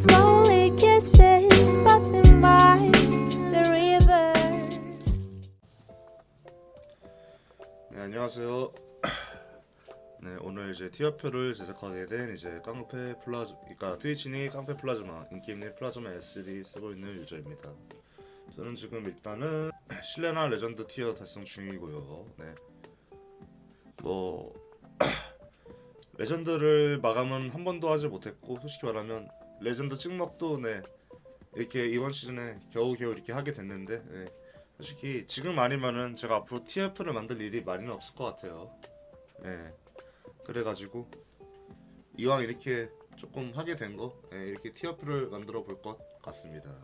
Slowly kisses passing by the river. 네, 안녕하세요. 네, 오늘 이제 티어표를 제작하게 된 이제 깡패 플라즈, 그러니까 트위치니 깡패 플라즈마, 인게임니 플라즈마 SD 쓰고 있는 유저입니다. 저는 지금 일단은 실레나 레전드 티어 달성 중이고요. 네, 뭐 레전드를 마감은 한 번도 하지 못했고, 솔직히 말하면 레전드 찍먹도 네 이렇게 이번 시즌에 겨우겨우 이렇게 하게 됐는데, 네, 솔직히 지금 아니면은 제가 앞으로 티어표를 만들 일이 많이는 없을 것 같아요. 네. 그래가지고 이왕 이렇게 조금 하게 된 거, 이렇게 티어표를 만들어 볼 것 같습니다.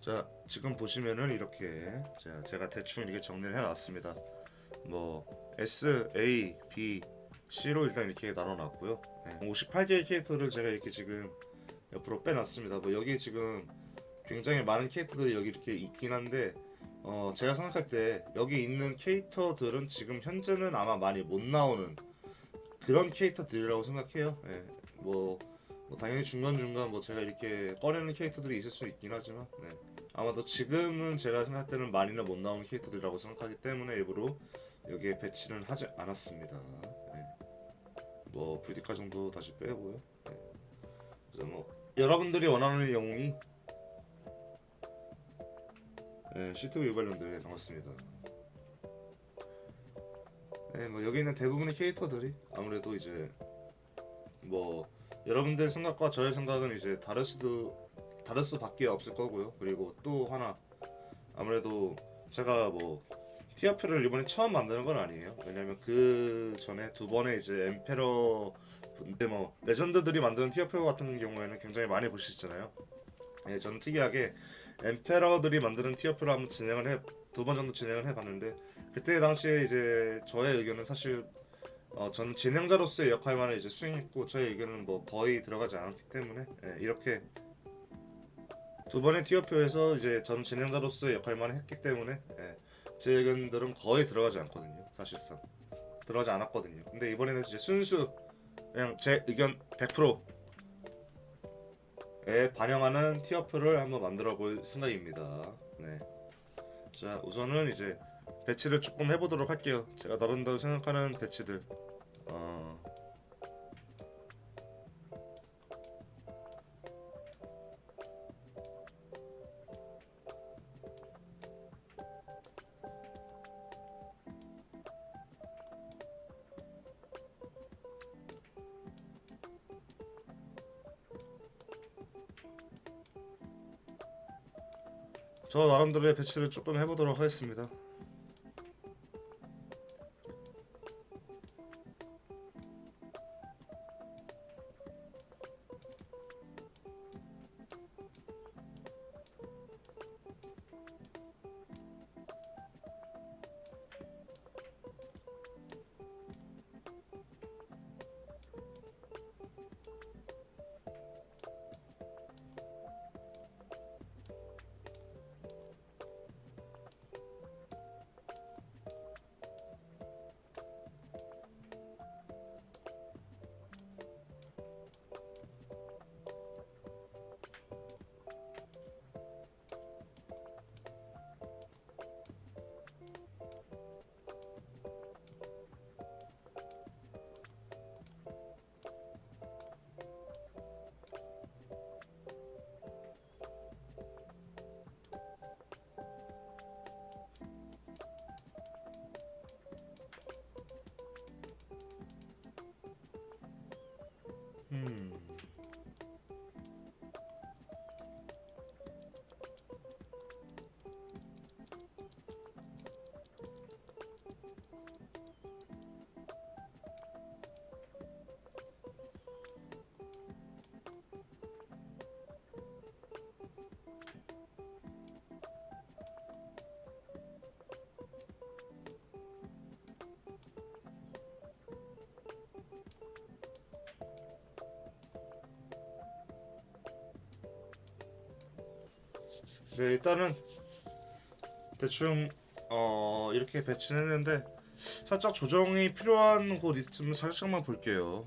자, 지금 보시면은 이렇게 제가 대충 이렇게 정리를 해놨습니다. 뭐 S, A, B, C로 일단 이렇게 나눠놨고요. 58개의 캐릭터를 제가 이렇게 지금 옆으로 빼놨습니다. 뭐 여기 지금 굉장히 많은 캐릭터들이 여기 이렇게 있긴 한데, 제가 생각할 때 여기 있는 캐릭터들은 지금 현재는 아마 많이 못 나오는 그런 캐릭터들이라고 생각해요. 예, 뭐 당연히 중간중간 뭐 제가 이렇게 꺼내는 캐릭터들이 있을 수 있긴 하지만, 네, 아마도 지금은 제가 생각할 때는 많이는 못 나오는 캐릭터들이라고 생각하기 때문에 일부러 여기에 배치는 하지 않았습니다. 네. 뭐 VD카 정도 다시 빼고요. 네. 그래서 뭐 여러분들이 원하는 영웅이 C2 유발년들 반갑습니다. 네, 뭐 여기 있는 대부분의 캐릭터들이 아무래도 이제 뭐 여러분들 생각과 저의 생각은 이제 다를 수밖에 없을 거고요. 그리고 또 하나, 아무래도 제가 뭐 티어표를 이번에 처음 만드는 건 아니에요. 왜냐면 그 전에 두 번의 이제 엠페러 근데 뭐 레전드들이 만드는 티어표 같은 경우에는 굉장히 많이 볼 수 있잖아요. 예, 저는 특이하게 엠페러들이 만드는 티어표를 한번 두 번 정도 진행을 해봤는데, 그때 당시에 이제 저의 의견은 사실 저는 진행자로서의 역할만을 이제 수행했고, 저의 의견은 뭐 거의 들어가지 않았기 때문에, 이렇게 두 번의 티어표에서 이제 전 진행자로서의 역할만 했기 때문에, 제 의견들은 거의 들어가지 않거든요. 사실상 들어가지 않았거든요. 근데 이번에는 이제 순수 그냥 제 의견 100%에 반영하는 티어표를 한번 만들어 볼 생각입니다. 네. 자, 우선은 이제 배치를 조금 해보도록 할게요. 제가 나른다고 생각하는 배치들. 저 나름대로의 배치를 조금 해보도록 하겠습니다. 음. 네, 일단은 대충 이렇게 배치는 했는데, 살짝 조정이 필요한 곳 있으면 살짝만 볼게요.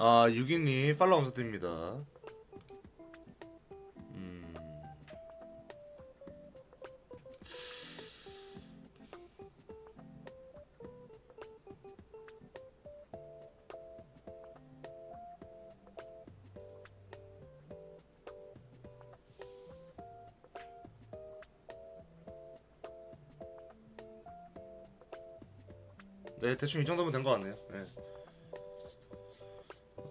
아, 유기님 팔로우 감사드립니다. 네, 대충 이 정도면 된 것 같네요. 네.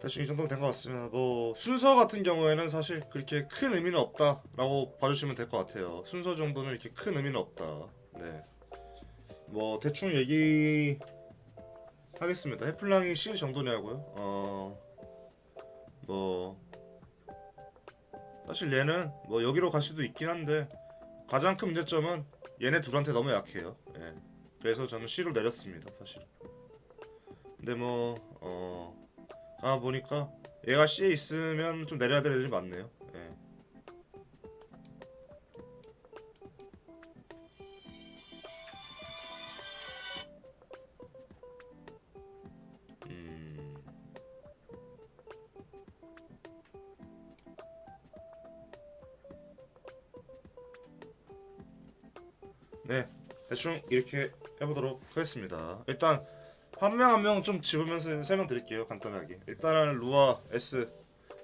대충 이 정도면 된 것 같습니다. 뭐 순서 같은 경우에는 사실 그렇게 큰 의미는 없다라고 봐주시면 될 것 같아요. 순서 정도는 이렇게 큰 의미는 없다. 네. 뭐 대충 얘기하겠습니다. 해플랑이 C 정도냐고요? 뭐 사실 얘는 뭐 여기로 갈 수도 있긴 한데 가장 큰 문제점은 얘네 둘한테 너무 약해요. 예. 그래서 저는 C로 내렸습니다, 사실. 근데 뭐 보니까 얘가 C에 있으면 좀 내려야 될 애들이 많네요. 예. 네, 대충 이렇게 해보도록 하겠습니다. 일단 한 명 한 명 좀 집으면서 설명드릴게요. 간단하게. 일단은 루아 S,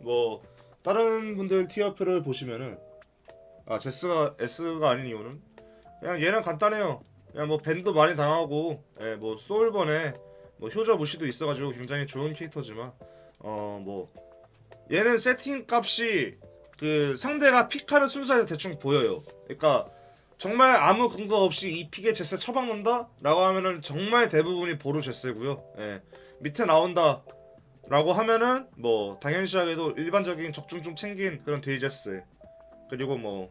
뭐 다른 분들 티어표를 보시면은 제스가 S가 아닌 이유는 그냥 얘는 간단해요. 그냥 뭐 밴도 많이 당하고, 뭐 소울번에 뭐 효저 무시도 있어가지고 굉장히 좋은 캐릭터지만 뭐 얘는 세팅 값이 그 상대가 픽하는 순서에서 대충 보여요. 그러니까 정말 아무 근거 없이 이 픽에 제세 처박는다? 라고 하면은 정말 대부분이 보루 제세고요. 예. 밑에 나온다 라고 하면은 뭐 당연시하게도 일반적인 적중 좀 챙긴 그런 데이제스, 그리고 뭐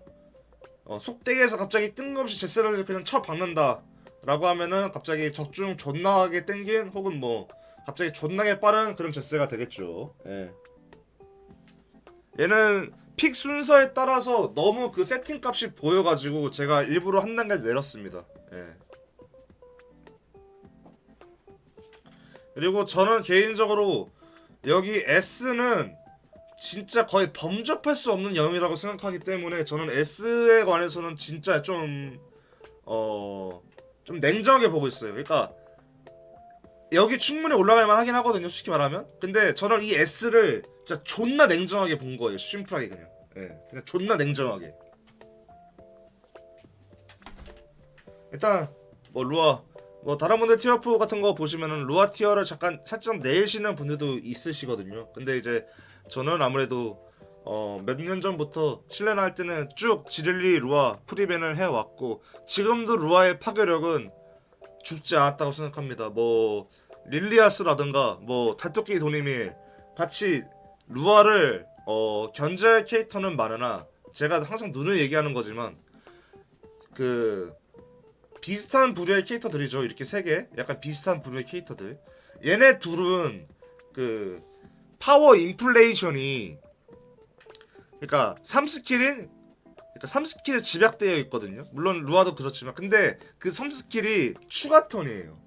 속대기에서 갑자기 뜬금없이 제세를 그냥 쳐박는다 라고 하면은 갑자기 적중 존나게 땡긴, 혹은 뭐 갑자기 존나게 빠른 그런 제세가 되겠죠. 예. 얘는 픽 순서에 따라서 너무 그 세팅 값이 보여가지고 제가 일부러 한 단계 내렸습니다. 예. 그리고 저는 개인적으로 여기 S는 진짜 거의 범접할 수 없는 영이라고 생각하기 때문에 저는 S에 관해서는 진짜 좀 냉정하게 보고 있어요. 그러니까 여기 충분히 올라갈 만 하긴 하거든요, 솔직히 말하면. 근데 저는 이 S를 진짜 존나 냉정하게 본 거예요. 심플하게 그냥. 예, 그냥 존나 냉정하게. 일단 뭐 루아, 뭐 다른 분들 티어4 같은 거 보시면은 루아 티어를 잠깐 살짝 내리시는 분들도 있으시거든요. 근데 이제 저는 아무래도 몇 년 전부터 실내나 할 때는 쭉 지릴리 루아 프리밴을 해왔고, 지금도 루아의 파괴력은 죽지 않았다고 생각합니다. 뭐 릴리아스라든가 뭐 달토끼 도니미 같이 루아를 견제할 캐릭터는 많으나, 제가 항상 눈을 얘기하는 거지만 그 비슷한 부류의 캐릭터들이죠. 이렇게 세 개 약간 비슷한 부류의 캐릭터들, 얘네 둘은 그 파워 인플레이션이, 그러니까 3스킬인, 그러니까 3스킬 집약되어 있거든요. 물론 루아도 그렇지만, 근데 그 3스킬이 추가 턴이에요.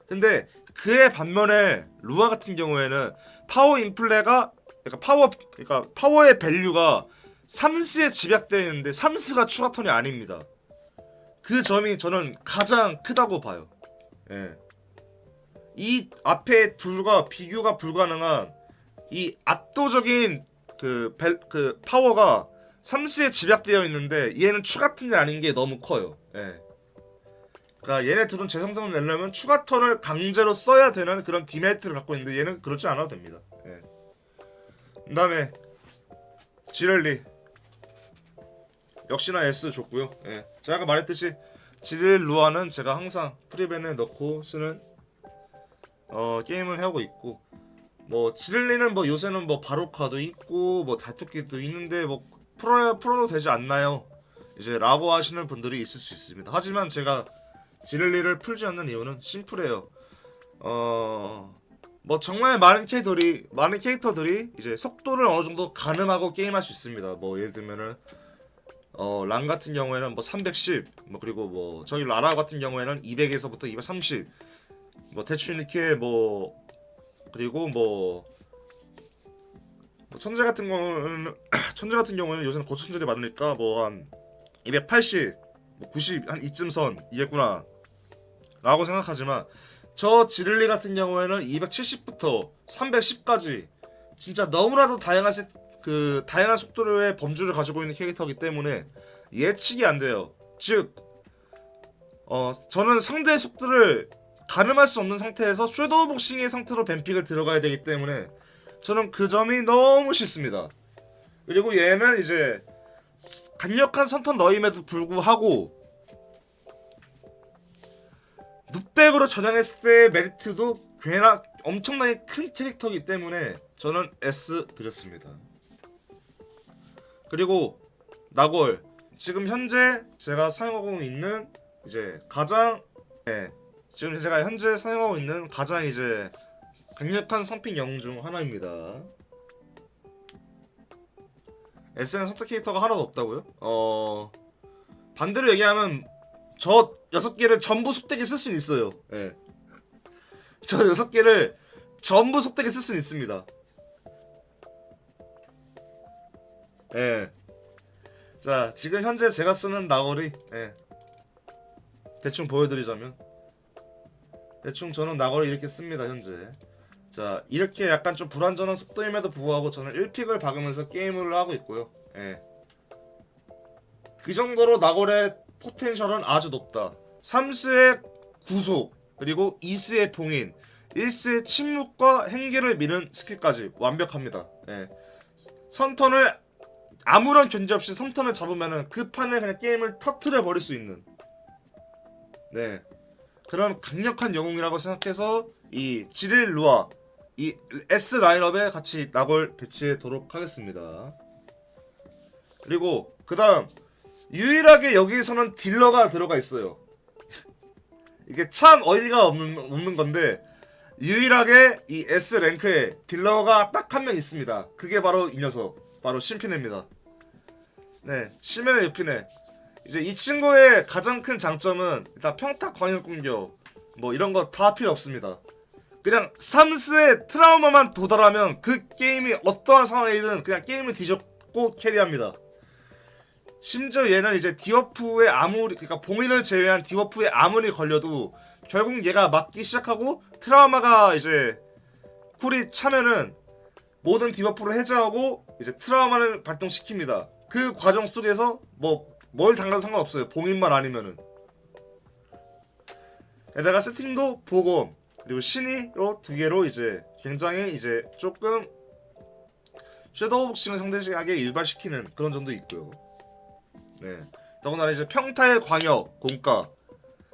근데 그의 반면에 루아 같은 경우에는 파워 인플레가, 그러니까 파워의 밸류가 3스에 집약되어 있는데 3스가 추가 턴이 아닙니다. 그 점이 저는 가장 크다고 봐요. 예. 이 앞에 둘과 비교가 불가능한 이 압도적인 그 파워가 3스에 집약되어 있는데 얘는 추가 턴이 아닌 게 너무 커요. 예. 그러니까 얘네 둘은 재성성을 내려면 추가 턴을 강제로 써야 되는 그런 디메리트를 갖고 있는데 얘는 그렇지 않아도 됩니다. 예. 그 다음에 지렐리 역시나 S 좋고요. 예. 제가 아까 말했듯이 지렐 루아는 제가 항상 프리벤에 넣고 쓰는 게임을 해오고 있고, 뭐 지렐리는 뭐 요새는 뭐 바로카도 있고 뭐 다토끼도 있는데 뭐 풀어도 되지 않나요? 이제 라고 하시는 분들이 있을 수 있습니다. 하지만 제가 지렐리를 풀지 않는 이유는 심플해요. 뭐 정말 많은 캐릭터들이 이제 속도를 어느 정도 가늠하고 게임할 수 있습니다. 뭐 예를 들면은 랑 같은 경우에는 뭐 310, 뭐 그리고 뭐 저기 라라 같은 경우에는 200에서부터 230, 뭐 대충 이렇게 뭐 그리고 뭐 천재 같은 경우는 요새는 고천재들이 많으니까 뭐 한 280, 뭐 90, 한 이쯤 선이겠구나 라고 생각하지만, 저 지를리 같은 경우에는 270부터 310까지 진짜 너무나도 다양한 속도의 범주를 가지고 있는 캐릭터이기 때문에 예측이 안 돼요. 즉 저는 상대의 속도를 가늠할 수 없는 상태에서 섀도우 복싱의 상태로 뱀픽을 들어가야 되기 때문에 저는 그 점이 너무 싫습니다. 그리고 얘는 이제 강력한 선턴 너임에도 불구하고 눕백으로 전향했을 때의 메리트도 꽤나 엄청나게 큰 캐릭터이기 때문에 저는 S 드렸습니다. 그리고 나골, 지금 현재 제가 사용하고 있는 이제 지금 제가 현재 사용하고 있는 가장 이제 강력한 선픽 영웅 중 하나입니다. S는 선택 캐릭터가 하나도 없다고요? 반대로 얘기하면 저 6개를 전부 속되게 쓸 수는 있어요. 예. 저 6개를 전부 속되게 쓸 수는 있습니다. 예. 자, 지금 현재 제가 쓰는 나골이, 예. 대충 보여드리자면, 대충 저는 나골을 이렇게 씁니다, 현재. 자, 이렇게 약간 좀 불안전한 속도임에도 불구하고 저는 1픽을 박으면서 게임을 하고 있고요. 예. 그 정도로 나골의 포텐셜은 아주 높다. 3스의 구속, 그리고 2스의 봉인, 1스의 침묵과 행기를 미는 스킬까지 완벽합니다. 예. 선턴을 아무런 견제 없이 선턴을 잡으면은 그 판을 그냥 게임을 터트려 버릴 수 있는, 네, 그런 강력한 영웅이라고 생각해서 이 지릴 루아, 이 S 라인업에 같이 나골 배치하도록 하겠습니다. 그리고 그 다음 유일하게 여기에서는 딜러가 들어가 있어요. 이게 참 어이가 없는 건데, 유일하게 이 S 랭크에 딜러가 딱 한 명 있습니다. 그게 바로 이 녀석, 바로 심피네입니다. 네, 시멘의 유피네. 이제 이 친구의 가장 큰 장점은 일단 평타 광역 공격 뭐 이런 거 다 필요 없습니다. 그냥 3스의 트라우마만 도달하면 그 게임이 어떠한 상황이든 그냥 게임을 뒤집고 캐리합니다. 심지어 얘는 이제 디워프에 그러니까 봉인을 제외한 디워프에 아무리 걸려도 결국 얘가 맞기 시작하고 트라우마가 이제 쿨이 차면은 모든 디버프를 해제하고 이제 트라우마를 발동시킵니다. 그 과정 속에서 뭘 당겨도 상관없어요. 봉인만 아니면은. 게다가 세팅도 보검 그리고 신이로 2개로 이제 굉장히 이제 조금 섀도우 복싱을 상대하게 유발시키는 그런 점도 있고요. 네. 더군다나 이제 평타의 광역, 공가,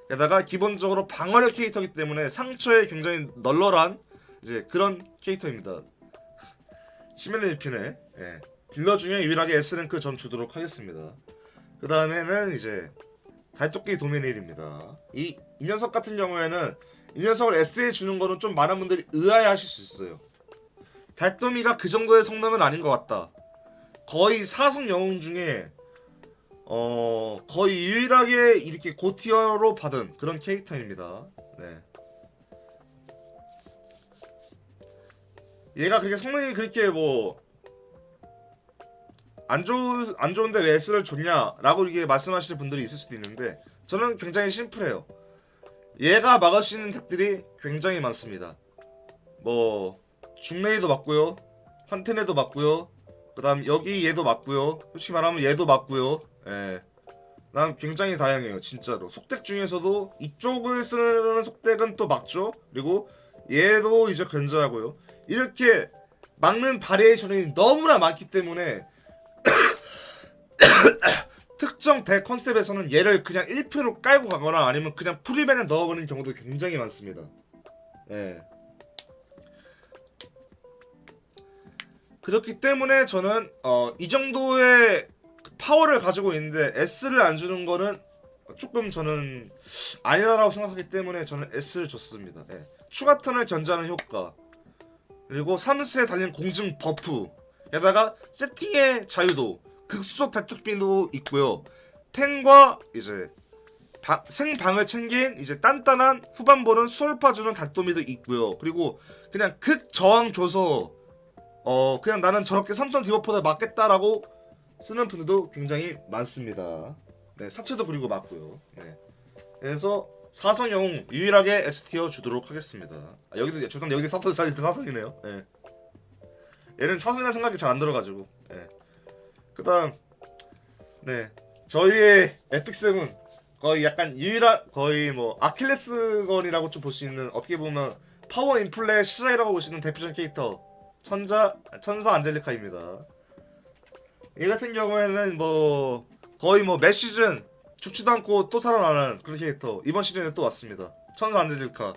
게다가 기본적으로 방어력 캐릭터이기 때문에 상처에 굉장히 널널한 이제 그런 캐릭터입니다. 시멜레 유피네. 예. 딜러 중에 유일하게 S랭크 전 주도록 하겠습니다. 그 다음에는 이제 달토끼 도미네일입니다. 이 녀석 같은 경우에는 이 녀석을 S에 주는 거는 좀 많은 분들이 의아해하실 수 있어요. 달도미가 그 정도의 성능은 아닌 것 같다. 거의 사성 영웅 중에 거의 유일하게 이렇게 고티어로 받은 그런 캐릭터입니다. 네. 얘가 그렇게 성능이 그렇게 뭐 안 좋은데 왜 S를 줬냐라고 이렇게 말씀하시는 분들이 있을 수도 있는데, 저는 굉장히 심플해요. 얘가 막을 수 있는 덱들이 굉장히 많습니다. 뭐 중레이도 맞고요, 환테네도 맞고요, 그 다음 여기 얘도 맞고요, 솔직히 말하면 얘도 맞고요. 예. 그 난 굉장히 다양해요 진짜로. 속덱 중에서도 이쪽을 쓰는 속덱은 또 막죠. 그리고 얘도 이제 견제하고요. 이렇게 막는 바리에이션이 너무나 많기 때문에 특정 덱 컨셉에서는 얘를 그냥 1표로 깔고 가거나 아니면 그냥 프리맨에 넣어버리는 경우도 굉장히 많습니다. 예. 그렇기 때문에 저는 이 정도의 파워를 가지고 있는데 S를 안 주는 거는 조금 저는 아니다라고 생각하기 때문에 저는 S를 줬습니다. 예. 추가 턴을 견제하는 효과, 그리고 3스에 달린 공증 버프, 게다가 세팅의 자유도, 극속 다특비도 있고요. 탱과 이제 생방을 챙긴 이제 단단한 후반부는 수월파 주는 닭도미도 있고요. 그리고 그냥 극 저항 줘서 그냥 나는 저렇게 3턴 디버프에 맞겠다라고 쓰는 분들도 굉장히 많습니다. 네, 사체도 그리고 맞고요. 네. 그래서 사성 영웅 유일하게 S티어 주도록 하겠습니다. 여기도 조단 여기 사성이네요. 네. 얘는 사성이라는 생각이 잘 안 들어가지고. 네. 그다음 네 저희의 에픽7 거의 약간 유일한 거의 뭐 아킬레스건이라고 좀 볼 수 있는, 어떻게 보면 파워 인플레 시작이라고 볼 수 있는 대표적인 캐릭터 천사 안젤리카입니다. 이 같은 경우에는 뭐 거의 뭐 매 시즌 죽지도 않고 또 살아나는 그런 캐릭터, 이번 시즌에 또 왔습니다. 천사 안젤리카.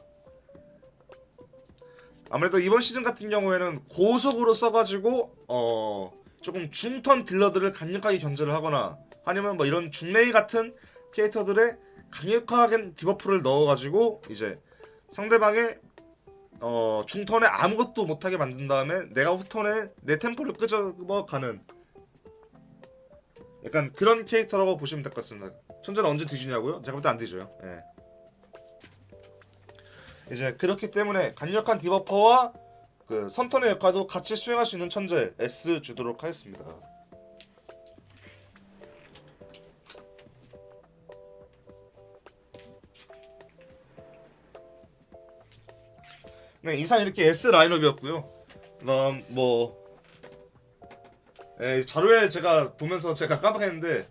아무래도 이번 시즌 같은 경우에는 고속으로 써가지고 조금 중턴 딜러들을 강력하게 견제를 하거나 아니면 뭐 이런 중레이 같은 캐릭터들의 강력하게 디버프를 넣어가지고 이제 상대방의 중턴에 아무것도 못하게 만든 다음에 내가 후턴에 내 템포를 끄집어가는 약간 그런 캐릭터라고 보시면 될 것 같습니다. 천재는 언제 뒤지냐고요? 제가 볼 때 안 뒤져요. 예. 이제 그렇기 때문에 강력한 디버퍼와 그 선턴의 역할도 같이 수행할 수 있는 천재 S 주도록 하겠습니다. 네, 이상 이렇게 S 라인업이었고요. 그다음 자료에 제가 보면서 제가 깜빡했는데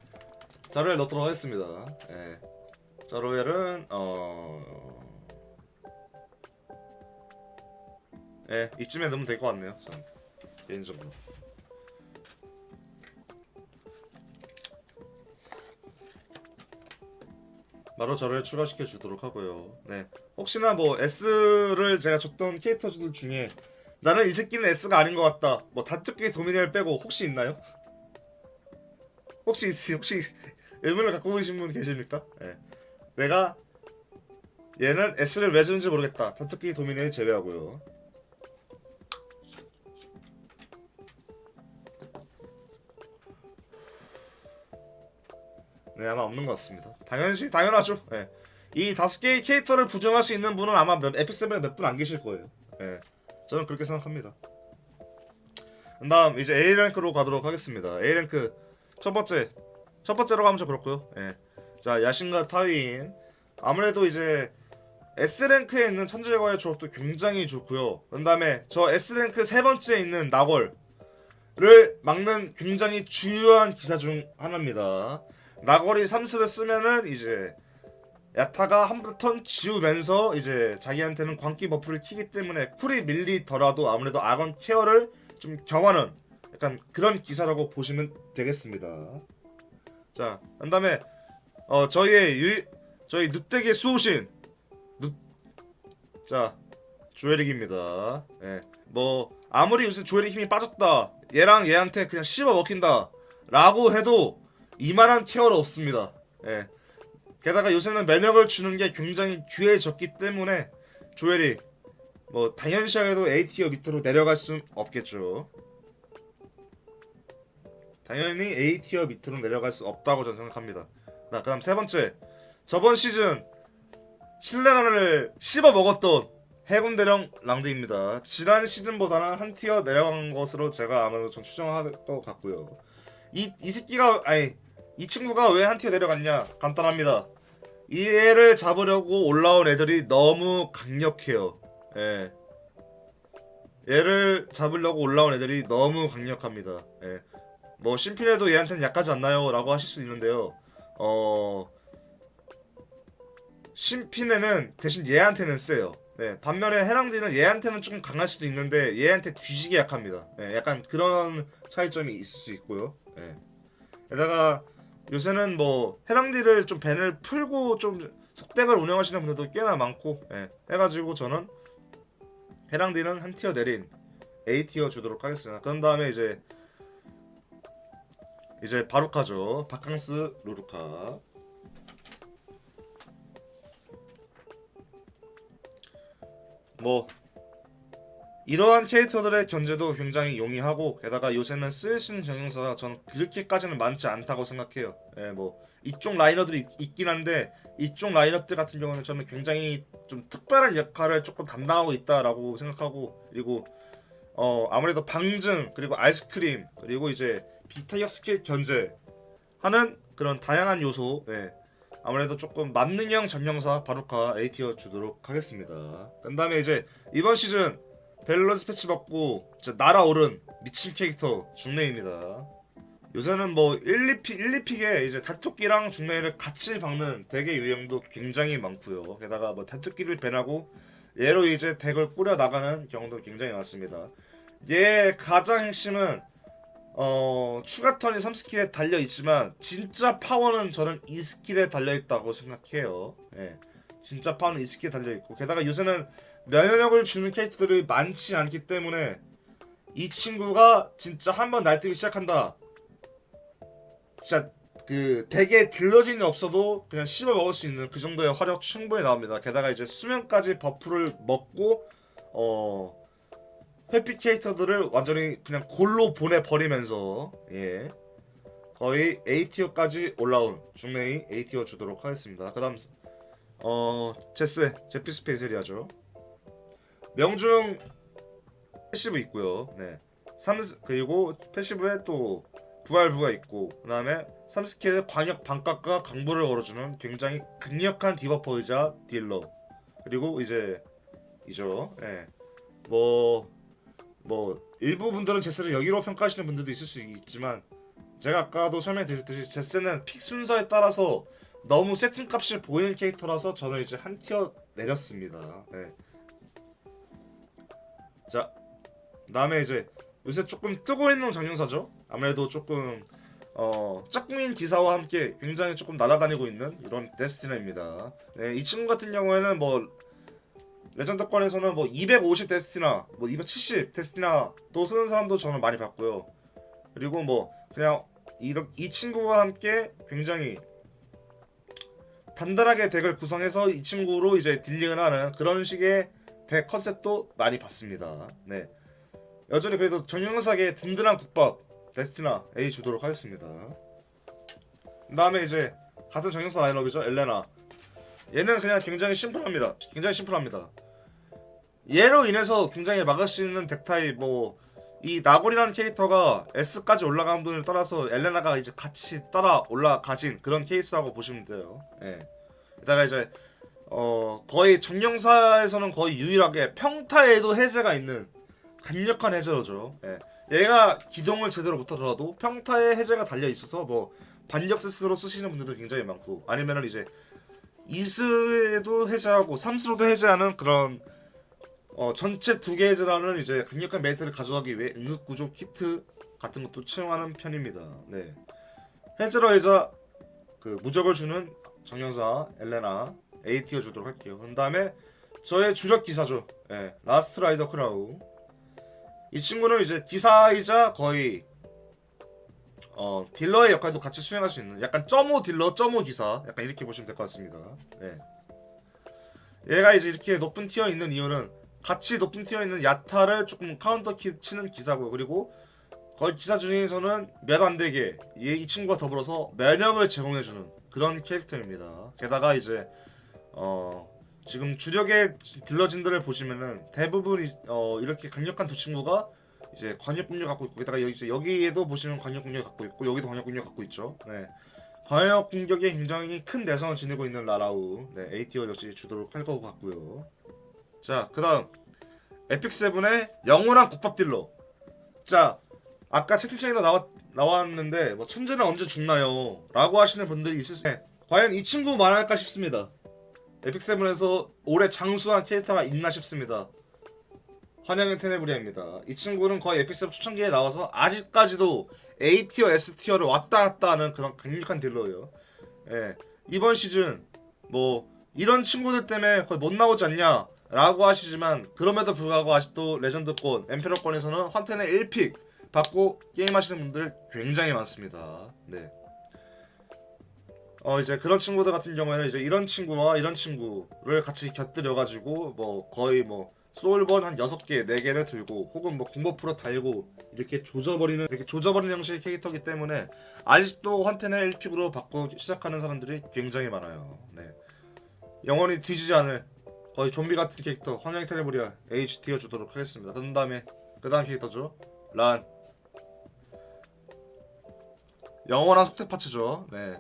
자료에 넣도록 하겠습니다. 예. 자료에는 이쯤에 넣으면 될 것 같네요. 전 개인적으로. 바로 저를 추가시켜 주도록 하고요. 네, 혹시나 뭐 S를 제가 줬던 캐릭터들 중에 나는 이 새끼는 S가 아닌 것 같다, 뭐 다특기 도미니언을 빼고 혹시 있나요? 혹시 의문을 갖고 계신 분 계십니까? 네. 내가 얘는 S를 왜 주는지 모르겠다, 다특기 도미니언을 제외하고요. 네, 아마 없는 것 같습니다. 당연하죠. 네. 이 5개의 캐릭터를 부정할 수 있는 분은 아마 에픽7에 몇 분 안 계실 거예요. 네. 저는 그렇게 생각합니다. 그 다음 이제 A랭크로 가도록 하겠습니다. A랭크 첫 번째로 가면 좀 그렇고요. 네. 자, 야신과 타윈. 아무래도 이제 S랭크에 있는 천재과의 조합도 굉장히 좋고요. 그 다음에 저 S랭크 세 번째에 있는 나걸을 막는 굉장히 주요한 기사 중 하나입니다. 나걸이 3스를 쓰면은 이제 야타가 한 턴 지우면서 이제 자기한테는 광기 버프를 키기 때문에 쿨이 밀리더라도 아무래도 아건 케어를 좀 겸하는 약간 그런 기사라고 보시면 되겠습니다. 자, 그다음에 저희 늑대계 수호신 자, 조에릭입니다. 예. 뭐 아무리 요새 조에릭 힘이 빠졌다, 얘랑 얘한테 그냥 씹어 먹힌다 라고 해도 이만한 케어는 없습니다. 예. 게다가 요새는 면역을 주는 게 굉장히 귀해졌기 때문에 조엘이 뭐 당연시하게도 A티어 밑으로 내려갈 순 없겠죠. 당연히 A티어 밑으로 내려갈 수 없다고 저는 생각합니다. 자, 그다음 세 번째, 저번 시즌 신뢰란을 씹어 먹었던 해군대령 랑드입니다. 지난 시즌보다는 한 티어 내려간 것으로 제가 아무래도 전 추정할 것 같고요. 이 친구가 왜 한 티어 내려갔냐? 간단합니다. 이 애를 잡으려고 올라온 애들이 너무 강력해요. 예. 얘를 잡으려고 올라온 애들이 너무 강력합니다. 예. 뭐 심필해도 얘한테는 약하지 않나요? 라고 하실 수 있는데요. 신핀에는 대신 얘한테는 세요. 네, 반면에 해랑디는 얘한테는 조금 강할 수도 있는데 얘한테 뒤지게 약합니다. 네, 약간 그런 차이점이 있을 수 있고요. 네. 게다가 요새는 뭐 해랑디를 좀 밴을 풀고 좀 속덱을 운영하시는 분들도 꽤나 많고, 예, 해가지고 저는 해랑디는 한 티어 내린 A 티어 주도록 하겠습니다. 그런 다음에 이제 바루카죠. 바캉스 루루카. 뭐 이러한 캐릭터들의 견제도 굉장히 용이하고, 게다가 요새는 쓸 수 있는 정형사가 저는 그렇게까지는 많지 않다고 생각해요. 예, 뭐 이쪽 라이너들이 있긴 한데 이쪽 라이너들 같은 경우는 저는 굉장히 좀 특별한 역할을 조금 담당하고 있다라고 생각하고, 그리고 아무래도 방증 그리고 아이스크림 그리고 이제 비타격 스킬 견제하는 그런 다양한 요소, 예, 아무래도 조금 만능형 전명사 바루카 A티어 주도록 하겠습니다. 그 다음에 이제 이번 시즌 밸런스 패치 받고 진짜 날아오른 미친 캐릭터 중레이입니다. 요새는 뭐 1, 2픽에 이제 다토끼랑 중레이를 같이 박는 덱의 유형도 굉장히 많고요. 게다가 뭐 다토끼를 밴하고 얘로 이제 덱을 꾸려 나가는 경우도 굉장히 많습니다. 얘 가장 핵심은 추가 턴이 3스킬에 달려있지만 진짜 파워는 저는 2스킬에 달려있다고 생각해요. 예, 진짜 파워는 2스킬에 달려있고, 게다가 요새는 면역력을 주는 캐릭터들이 많지 않기 때문에 이 친구가 진짜 한번 날뛰기 시작한다, 진짜 그 덱에 딜러진이 없어도 그냥 씹어 먹을 수 있는 그 정도의 화력 충분히 나옵니다. 게다가 이제 수면까지 버프를 먹고 회피 캐릭터들을 완전히 그냥 골로 보내버리면서, 예, 거의 A티어까지 올라온 중레이 A티어 주도록 하겠습니다. 그 다음 제피스 페이셀이야죠. 명중 패시브 있고요. 네, 그리고 패시브에 또 부활부가 있고, 그 다음에 3스킬의 광역 반값과 강보를 걸어주는 굉장히 강력한 디버퍼이자 딜러. 그리고 이제 이죠. 예, 뭐 일부 분들은 제스를 여기로 평가하시는 분들도 있을 수 있지만, 제가 아까도 설명드렸듯이 제스는 픽 순서에 따라서 너무 세팅값이 보이는 캐릭터라서 저는 이제 한 티어 내렸습니다. 네. 자, 그다음에 이제 요새 조금 뜨고 있는 장영사죠. 아무래도 조금 짝꿍인 기사와 함께 굉장히 조금 날아다니고 있는 이런 데스티나입니다. 네, 이 친구 같은 경우에는 뭐 레전드권에서는 뭐 250 데스티나, 뭐 270 데스티나도 쓰는 사람도 저는 많이 봤고요. 그리고 뭐 그냥 이 친구와 함께 굉장히 단단하게 덱을 구성해서 이 친구로 이제 딜링을 하는 그런 식의 덱 컨셉도 많이 봤습니다. 네, 여전히 그래도 정영사계 든든한 국밥 데스티나 A 주도록 하겠습니다. 그 다음에 이제 같은 정영사 라인업이죠. 엘레나. 얘는 그냥 굉장히 심플합니다. 굉장히 심플합니다. 얘로 인해서 굉장히 막을 수 있는 덱 타입, 뭐 이 나골이라는 캐릭터가 S까지 올라가는 분을 따라서 엘레나가 이제 같이 따라 올라가진 그런 케이스라고 보시면 돼요. 예. 게다가 이제 거의 정령사에서는 거의 유일하게 평타에도 해제가 있는 강력한 해제로죠. 예. 얘가 기동을 제대로 못하더라도 평타에 해제가 달려 있어서 뭐 반격세스로 쓰시는 분들도 굉장히 많고, 아니면은 이제 2스에도 해제하고 3스로도 해제하는 그런 전체 2개 해제라는 이제 강력한 메리트를 가져가기 위해 응급구조 키트 같은 것도 채용하는 편입니다. 네, 해제로 해자 그 무적을 주는 정령사 엘레나 A티어 주도록 할게요. 그 다음에 저의 주력 기사죠. 네, 라스트 라이더 크라우. 이 친구는 이제 기사이자 거의 딜러의 역할도 같이 수행할 수 있는 약간 점오 딜러, 점오 기사, 약간 이렇게 보시면 될 것 같습니다. 네. 얘가 이제 이렇게 높은 티어 있는 이유는 같이 높은 티어 있는 야타를 조금 카운터 치는 기사고요. 그리고 거의 기사 중에서는 몇 안 되게 이 친구와 더불어서 면역을 제공해주는 그런 캐릭터입니다. 게다가 이제 지금 주력의 딜러진들을 보시면은 대부분 이렇게 강력한 두 친구가 이제 관역 공격 갖고 있고, 게다가 여기에도 보시면 관역 공격 갖고 있고, 여기도 관역 공격 갖고 있죠. 네, 관역 공격에 굉장히 큰 내성을 지니고 있는 라라우. 네, A티어 역시 주도록 할 것 같고요. 자, 그다음 에픽 세븐의 영원한 국밥 딜러. 자, 아까 채팅창에도 나왔는데 뭐 천재는 언제 죽나요? 라고 하시는 분들이 있을 때 과연 이 친구 말할까 싶습니다. 에픽7에서 올해 장수한 캐릭터가 있나 싶습니다. 환영의 테네브리아입니다. 이 친구는 거의 에픽7 초창기에 나와서 아직까지도 A티어, S티어를 왔다 갔다 하는 그런 강력한 딜러예요. 예. 이번 시즌 뭐 이런 친구들 때문에 거의 못 나오지 않냐 라고 하시지만 그럼에도 불구하고 아직도 레전드권, 엠페러권에서는 환텐의 1픽 받고 게임하시는 분들 굉장히 많습니다. 네. 이제 그런 친구들 같은 경우에는 이제 이런 친구와 이런 친구를 같이 곁들여가지고 뭐 거의 뭐 소울본 한 6개, 4개를 들고 혹은 뭐 공버 프로 달고 이렇게 조져버리는 형식의 캐릭터이기 때문에 아직도 환텐의 1픽으로 받고 시작하는 사람들이 굉장히 많아요. 네. 영원히 뒤지지 않을 거의 좀비 같은 캐릭터 환영의 테네브리아 H 띄워주도록 하겠습니다. 그 다음 캐릭터죠. 란. 영원한 속택 파츠죠. 네.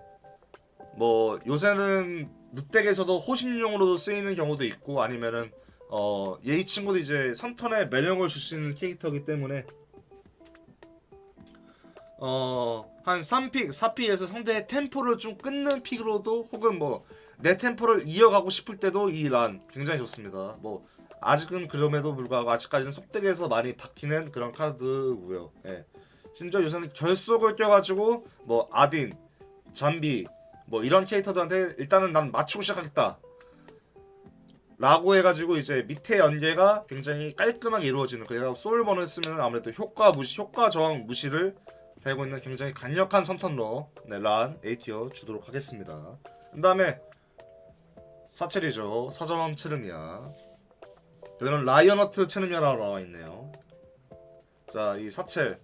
뭐 요새는 늑덱에서도 호신용으로도 쓰이는 경우도 있고 아니면은 얘 친구도 이제 3턴에 매력을 줄 수 있는 캐릭터이기 때문에 한 3픽, 4픽에서 상대의 템포를 좀 끊는 픽으로도 혹은 뭐 내 템포를 이어가고 싶을 때도 이 란 굉장히 좋습니다. 뭐 아직은 그럼에도 불구하고 아직까지는 속덱에서 많이 박히는 그런 카드고요. 예. 심지어 요새는 결속을 껴가지고 뭐 아딘, 잠비 뭐 이런 캐릭터들한테 일단은 난 맞추고 시작하겠다 라고 해가지고 이제 밑에 연계가 굉장히 깔끔하게 이루어지는 그래서 소울번을 쓰면 아무래도 효과 저항 무시를 달고 있는 굉장히 강력한 선턴러 네, 란 A티어 주도록 하겠습니다. 그 다음에 사첼이죠. 사자왕 체르미아. 여기는 라이언허트 체르미아라고 나와있네요. 자, 이 사첼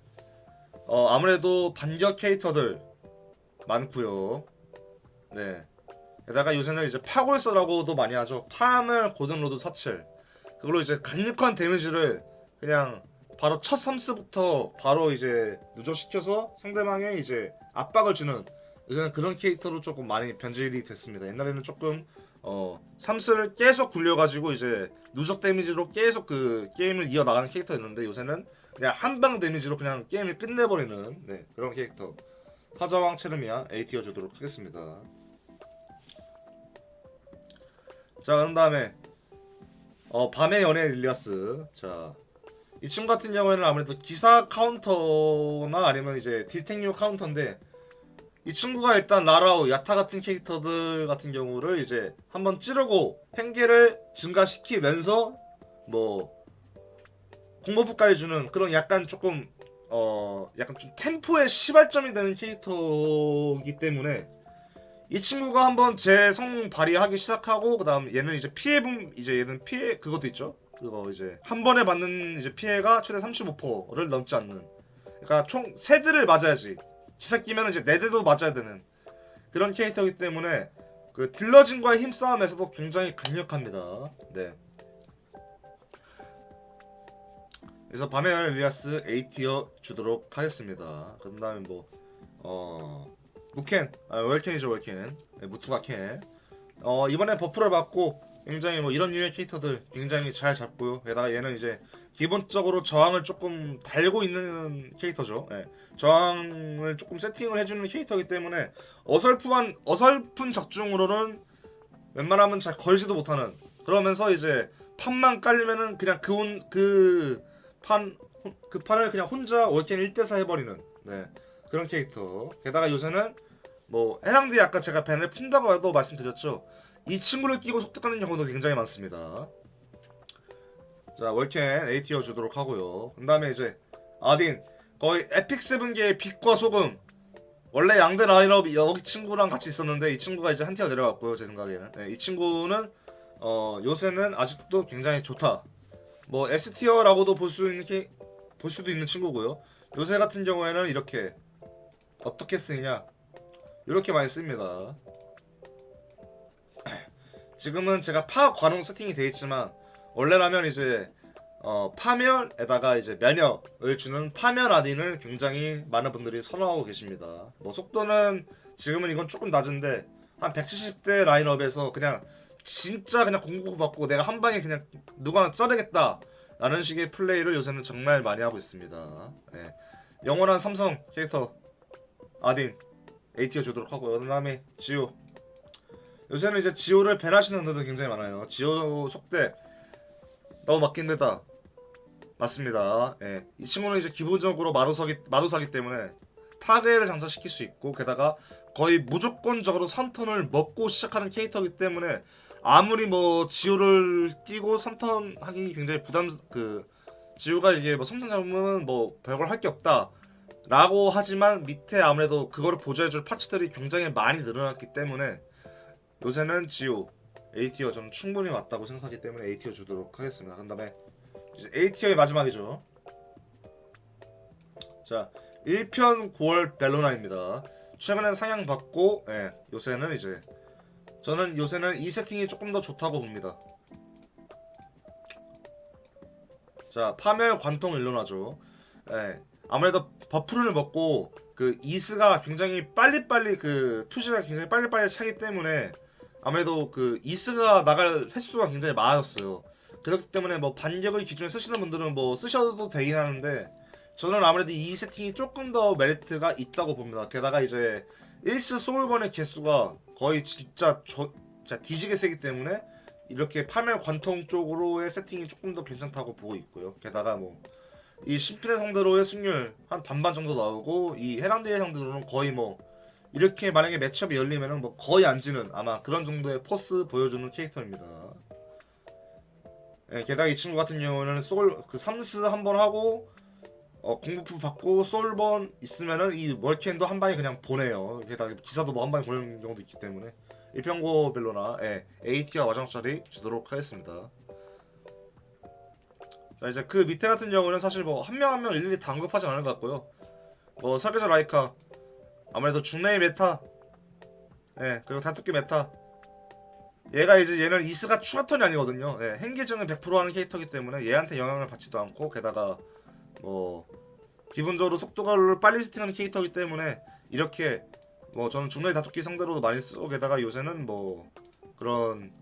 아무래도 반격 캐릭터들 많고요. 네. 게다가 요새는 이제 파골서라고도 많이 하죠. 팜을 고등로드 사첼. 그걸로 이제 강력한 데미지를 그냥 바로 첫 3스부터 바로 이제 누적시켜서 상대방에 이제 압박을 주는 요새는 그런 캐릭터로 조금 많이 변질이 됐습니다. 옛날에는 조금 3스를 계속 굴려가지고 이제 누적 데미지로 계속 그 게임을 이어나가는 캐릭터였는데 요새는 그냥 한방 데미지로 그냥 게임을 끝내버리는 네, 그런 캐릭터. 사자왕 체르미아 A티어 주도록 하겠습니다. 자, 그런 다음에 밤의 연애 릴리아스. 자, 이 친구 같은 경우에는 아무래도 기사 카운터나 아니면 이제 딜탱류 카운터인데 이 친구가 일단 라라우, 야타 같은 캐릭터들 같은 경우를 이제 한번 찌르고 팽개를 증가시키면서 뭐 공버프까지 주는 그런 약간 조금 약간 좀 템포의 시발점이 되는 캐릭터이기 때문에 이 친구가 한번 재성 발휘하기 시작하고 그다음 얘는 이제 얘는 피해 그것도 있죠. 그거 이제 한 번에 받는 이제 피해가 최대 35%를 넘지 않는. 그러니까 총 3대를 맞아야지. 기사 끼면 이제 4대도 맞아야 되는 그런 캐릭터이기 때문에 그 딜러진과의 힘싸움에서도 굉장히 강력합니다. 네. 그래서 밤의 연애 릴리아스 A티어 주도록 하겠습니다. 그 다음에 뭐 무켄, 월켄이죠. 월켄. 네, 무투가 켄. 이번에 버프를 받고 굉장히 뭐 이런 류의 캐릭터들 굉장히 잘 잡고요. 게다가 얘는 이제 기본적으로 저항을 조금 달고 있는 캐릭터죠. 네. 저항을 조금 세팅을 해주는 캐릭터이기 때문에 어설픈 적중으로는 웬만하면 잘 걸지도 못하는. 그러면서 이제 판만 깔리면은 그냥 그 판을 그냥 혼자 월켄 1대4 해버리는 네, 그런 캐릭터. 게다가 요새는 뭐 해랑디 아까 제가 밴을 푼다고 해도 말씀드렸죠. 이 친구를 끼고 속득하는 경우도 굉장히 많습니다. 자, 월켄 A티어 주도록 하고요. 그 다음에 이제 아딘 거의 에픽7계의 빛과 소금. 원래 양대 라인업 여기 친구랑 같이 있었는데 이 친구가 이제 한 티어 내려갔고요. 제 생각에는 이 친구는 요새는 아직도 굉장히 좋다. 뭐 S티어라고도 볼 수도 있는 친구고요. 요새 같은 경우에는 이렇게 어떻게 쓰느냐 이렇게 많이 씁니다. 지금은 제가 파 관용 세팅이 되어 있지만 원래라면 이제 파멸에다가 이제 면역을 주는 파멸 아딘을 굉장히 많은 분들이 선호하고 계십니다. 뭐 속도는 지금은 이건 조금 낮은데 한 170대 라인업에서 그냥 진짜 그냥 공고 받고 내가 한 방에 그냥 누가 자르겠다 라는 식의 플레이를 요새는 정말 많이 하고 있습니다. 네. 영원한 삼성 캐릭터 아딘 AT어 주도록 하고요. 그다음에 지오. 요새는 이제 지오를 밴하시는 분들도 굉장히 많아요. 지오 속대 너무 맞긴 데다 맞습니다. 예. 이 친구는 이제 기본적으로 마도사기 때문에 타겟을 장착시킬 수 있고 게다가 거의 무조건적으로 선턴을 먹고 시작하는 캐릭터이기 때문에 아무리 뭐 지오를 끼고 선턴 하기 굉장히 지오가 이게 뭐 선턴 잡으면 뭐 별걸 할 게 없다 라고 하지만 밑에 아무래도 그거를 보조해줄 파츠들이 굉장히 많이 늘어났기 때문에 요새는 지오 A티어 저는 충분히 맞다고 생각하기 때문에 A티어 주도록 하겠습니다. 그 다음에 이제 A티어의 마지막이죠. 자 1편 9월 벨로나입니다. 최근에 상향받고 요새는 이제 저는 요새는 이 세팅이 조금 더 좋다고 봅니다. 자 파멸 관통 일론하죠. 아무래도 버프를 먹고 그 이스가 굉장히 빨리빨리 투시가 굉장히 빨리빨리 차기 때문에 아무래도 그 이스가 나갈 횟수가 굉장히 많았어요. 그렇기 때문에 뭐 반격을 기준에 쓰시는 분들은 뭐 쓰셔도 되긴 하는데 저는 아무래도 이 세팅이 조금 더 메리트가 있다고 봅니다. 게다가 이제 1스 소울번의 개수가 거의 진짜 뒤지게 세기 때문에 이렇게 파멸 관통 쪽으로의 세팅이 조금 더 괜찮다고 보고 있고요. 게다가 뭐 이 신필의 상대로의 승률 한 반반 정도 나오고 이 해랑대의 상대로는 거의 뭐 이렇게 만약에 매치업이 열리면은 뭐 거의 안 지는 아마 그런 정도의 포스 보여주는 캐릭터입니다. 게다가 이 친구 같은 경우는 삼스 한 번 하고 공부프 받고 솔번 있으면은 이 멀티엔도 한 방에 그냥 보내요. 게다가 기사도 뭐 한 방에 보내는 경우도 있기 때문에 일평고 벨로나 AT와 와장짜리 주도록 하겠습니다. 자 이제 그 밑에 같은 경우는 사실 뭐 한 명 한 명 일일이 다 언급하지 않을 것 같고요. 뭐 설계자 라이카 아무래도 중레이 메타 그리고 다투기 메타 얘가 이제 얘는 이스가 추가턴이 아니거든요. 행계증을 100% 하는 캐릭터이기 때문에 얘한테 영향을 받지도 않고 게다가 뭐 기본적으로 속도를 빨리 세팅하는 캐릭터이기 때문에 이렇게 뭐 저는 중레이 다투기 상대로도 많이 쓰고 게다가 요새는 뭐 그런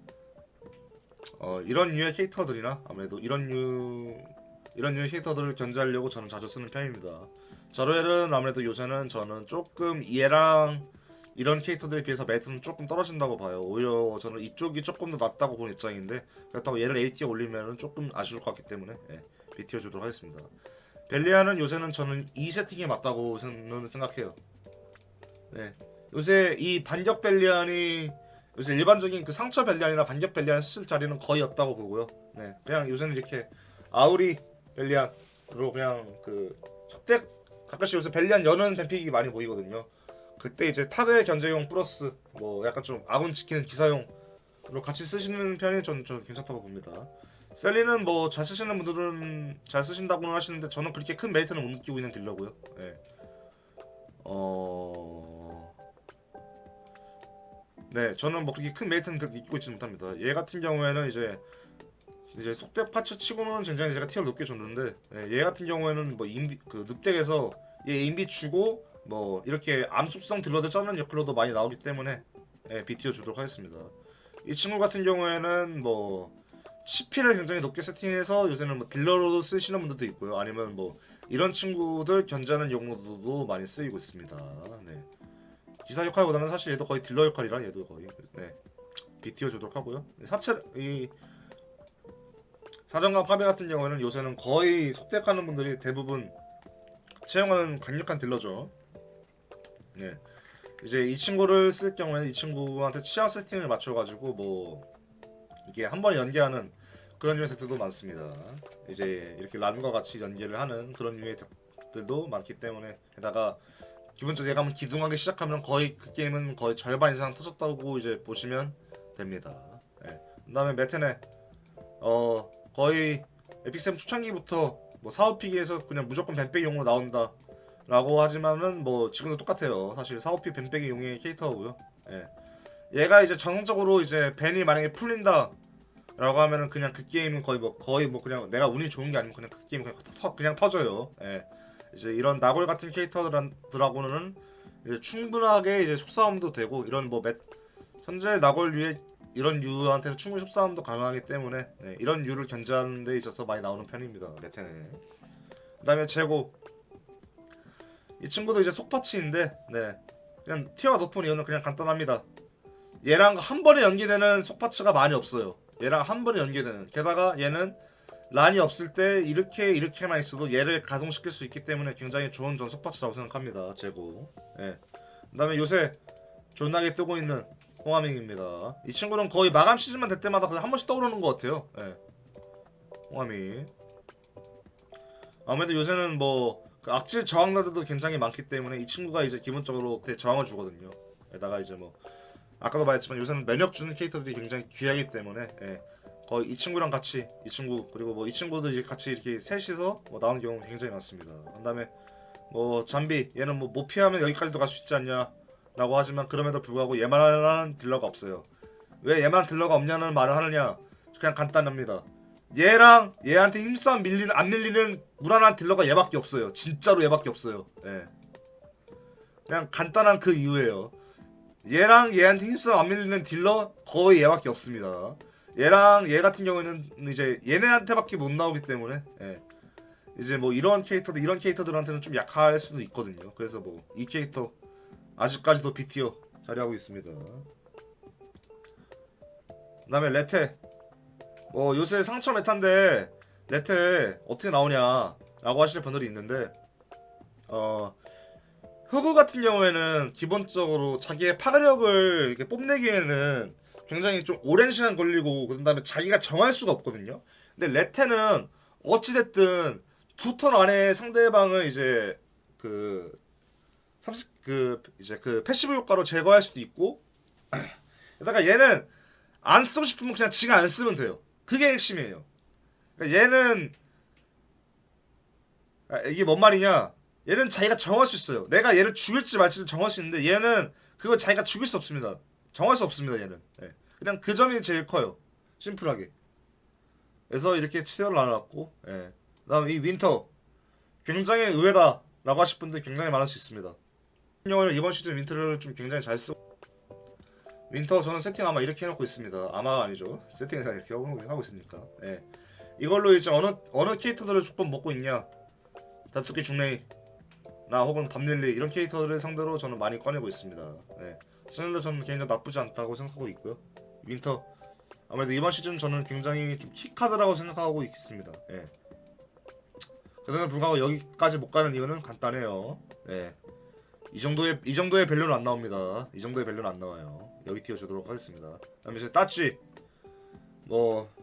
이런 류의 캐릭터들이나 아무래도 이런 류의 캐릭터들을 견제하려고 저는 자주 쓰는 편입니다. 자로엘은 아무래도 요새는 저는 조금 얘랑 이런 캐릭터들에 비해서 메리트는 조금 떨어진다고 봐요. 오히려 저는 이쪽이 조금 더 낫다고 보는 입장인데 그렇다고 얘를 A티어 올리면 조금 아쉬울 것 같기 때문에 B티어 주도록 하겠습니다. 벨리아는 요새는 저는 이 세팅이 맞다고 생각해요. 요새 이 반격 벨리안이 요새 일반적인 그 상처 벨리안이나 반격 벨리안 쓸 자리는 거의 없다고 보고요. 그냥 요새는 이렇게 아우리 벨리안으로 그냥 그 적대 가끔씩 요새 벨리안 여는 뱀픽이 많이 보이거든요. 그때 이제 타겟 견제용 플러스 뭐 약간 좀 아군 지키는 기사용으로 같이 쓰시는 편이 좀 괜찮다고 봅니다. 셀리는 뭐 잘 쓰시는 분들은 잘 쓰신다고는 하시는데 저는 그렇게 큰 메리트는 못 느끼고 있는 딜러고요. 저는 뭐 그렇게 큰 메리트는 느끼고 있지 못합니다. 얘 같은 경우에는 이제 속대 파츠 치고는 굉장히 제가 티어를 높게 줬는데 얘 같은 경우에는 뭐 늑덱에서 얘 인비 주고 뭐 이렇게 암습성 딜러들 짜는 역할로도 많이 나오기 때문에 B티어 주도록 하겠습니다. 이 친구 같은 경우에는 뭐 CP를 굉장히 높게 세팅해서 요새는 뭐 딜러로도 쓰시는 분들도 있고요. 아니면 뭐 이런 친구들 견제하는 용도도 많이 쓰이고 있습니다. 기사 역할보다는 사실 얘도 거의 딜러 역할이라 얘도 거의 B티어 주도록 하고요. 이 사정과 파베 같은 경우에는 요새는 거의 속덱하는 분들이 대부분 채용하는 강력한 딜러죠. 이제 이 친구를 쓸 경우에는 이 친구한테 취향 세팅을 맞춰가지고 뭐 이게 한 번에 연계하는 그런 류의 덱들도 많습니다. 이제 이렇게 란과 같이 연계를 하는 그런 류의 덱들도 많기 때문에 게다가 기본적으로 얘가 한번 기둥하기 시작하면 거의 그 게임은 거의 절반 이상 터졌다고 이제 보시면 됩니다. 그다음에 메테네 거의 에픽셈 초창기부터 뭐 사오피기에서 그냥 무조건 뱀빼기용으로 나온다 라고 하지만은 뭐 지금도 똑같아요. 사실 사오피 뱀빼기용의 캐릭터고요. 얘가 이제 전성적으로 이제 벤이 만약에 풀린다 라고 하면은 그냥 그 게임은 거의 뭐 그냥 내가 운이 좋은 게 아니면 그냥 그 게임은 그냥 터져요. 이제 이런 나골 같은 캐릭터들하고는 이제 충분하게 이제 속싸움도 되고 이런 뭐 현재 나골 류의 이런 류한테는 충분히 속싸움도 가능하기 때문에 이런 류를 견제하는 데 있어서 많이 나오는 편입니다. 메테네. 그다음에 재고 이 친구도 이제 속파치인데 네 그냥 티어가 높은 이유는 그냥 간단합니다. 얘랑 한 번에 연계되는 속파츠가 많이 없어요. 얘랑 한 번에 연계되는. 게다가 얘는 란이 없을 때 이렇게만 있어도 얘를 가동시킬 수 있기 때문에 굉장히 좋은 전 속파츠라고 생각합니다. 재고. 예. 그다음에 요새 존나게 뜨고 있는 홍하밍입니다. 이 친구는 거의 마감 시즌만 될 때마다 한 번씩 떠오르는 것 같아요. 예. 홍하밍. 아무래도 요새는 뭐그 악질 저항라들도 굉장히 많기 때문에 이 친구가 이제 기본적으로 그때 저항을 주거든요. 게다가 이제 뭐 아까도 말했지만 요새는 면역 주는 캐릭터들이 굉장히 귀하기 때문에 예. 거의 이 친구랑 같이 이 친구 그리고 뭐 이 친구들이 같이 이렇게 셋이서 뭐 나오는 경우가 굉장히 많습니다. 그다음에 뭐 잠비 얘는 뭐 못 피하면 여기까지도 갈 수 있지 않냐라고 하지만 그럼에도 불구하고 얘만한 딜러가 없어요. 왜 얘만 딜러가 없냐는 말을 하느냐? 그냥 간단합니다. 얘랑 얘한테 힘싸움 안 밀리는 무난한 딜러가 얘밖에 없어요. 진짜로 얘밖에 없어요. 예. 그냥 간단한 그 이유예요. 얘랑 얘한테 힘싸움 안 밀리는 딜러 거의 얘밖에 없습니다. 얘랑 얘 같은 경우에는 이제 얘네한테밖에 못 나오기 때문에 예. 이제 뭐 이런 캐릭터들한테는 좀 약할 수도 있거든요. 그래서 뭐 이 캐릭터 아직까지도 B티어 자리하고 있습니다. 그다음에 레테 뭐 요새 상처 메타인데 레테 어떻게 나오냐라고 하시는 분들이 있는데 흑우 같은 경우에는 기본적으로 자기의 파괴력을 이렇게 뽐내기에는 굉장히 좀 오랜 시간 걸리고 그다음에 자기가 정할 수가 없거든요. 근데 레테는 어찌됐든 두 턴 안에 상대방을 이제 이제 그 패시브 효과로 제거할 수도 있고 게다가 얘는 안 쓰고 싶으면 그냥 지가 안 쓰면 돼요. 그게 핵심이에요. 그러니까 얘는 이게 뭔 말이냐? 얘는 자기가 정할 수 있어요. 내가 얘를 죽일지 말지를 정할 수 있는데 얘는 그걸 자기가 죽일 수 없습니다. 정할 수 없습니다. 얘는 예. 그냥 그 점이 제일 커요. 심플하게. 그래서 이렇게 치열을 나눠놨고 예. 그다음 이 윈터 굉장히 의외다라고 하실 분들 굉장히 많을 수 있습니다. 같은 경우는 이번 시즌 윈터를 좀 굉장히 잘 쓰고 윈터 저는 세팅 아마 이렇게 해놓고 있습니다. 아마가 아니죠. 세팅을 이렇게 하고 있으니까. 예. 이걸로 이제 어느 캐릭터들을 조금 먹고 있냐 다투기 중레이 나 혹은 밤릴리 이런 캐릭터들을 상대로 저는 많이 꺼내고 있습니다. 예. 저는 개인적으로 나쁘지 않다고 생각하고 있고요. 윈터 아무래도 이번 시즌 저는 굉장히 좀 키카드라고 생각하고 있습니다. 예. 그럼에도 불구하고 여기까지 못 가는 이유는 간단해요. 예. 이 정도의 밸류는 안 나옵니다. 이 정도의 밸류는 안 나와요. 여기 띄워 주도록 하겠습니다. 그다음에 이제 따쥐 뭐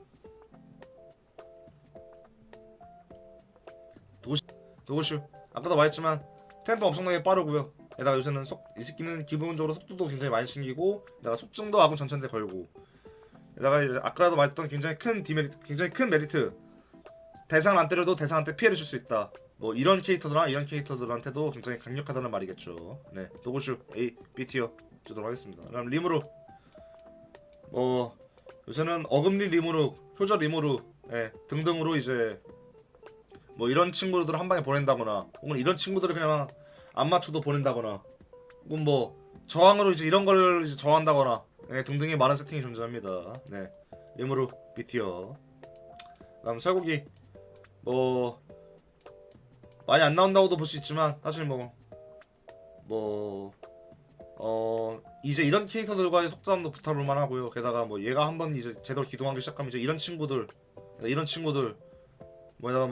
도구슈 아까도 말했지만 템포 엄청나게 빠르고요. 게다가 요새는 이 새끼는 기본적으로 속도도 굉장히 많이 챙기고 게다가 속증도 아군 전체한테 걸고 게다가 이제 아까도 말했던 굉장히 큰 메리트 대상 안 때려도 대상한테 피해를 줄 수 있다. 뭐 이런 캐릭터들한테도 굉장히 강력하다는 말이겠죠. 네, 도구슈 A, B티어 주도록 하겠습니다. 그다음 리무르 뭐 요새는 어금니 리무르, 효저 리무르 등등으로 이제 뭐 이런 친구들을 한 방에 보낸다거나 혹은 이런 친구들을 그냥 안 맞춰도 보낸다거나 혹은 뭐 저항으로 이제 이런 걸 이제 저한다거나 등등의 많은 세팅이 존재합니다. 네, 리무르 B티어. 그다음 쇠고기 뭐 많이 안 나온다고도 볼 수 있지만 사실 이제 이런 캐릭터들과의 속담도 붙어볼 만하고요. 게다가 뭐 얘가 한번 이제 제대로 기동하기 시작하면 이제 이런 친구들 뭐에다가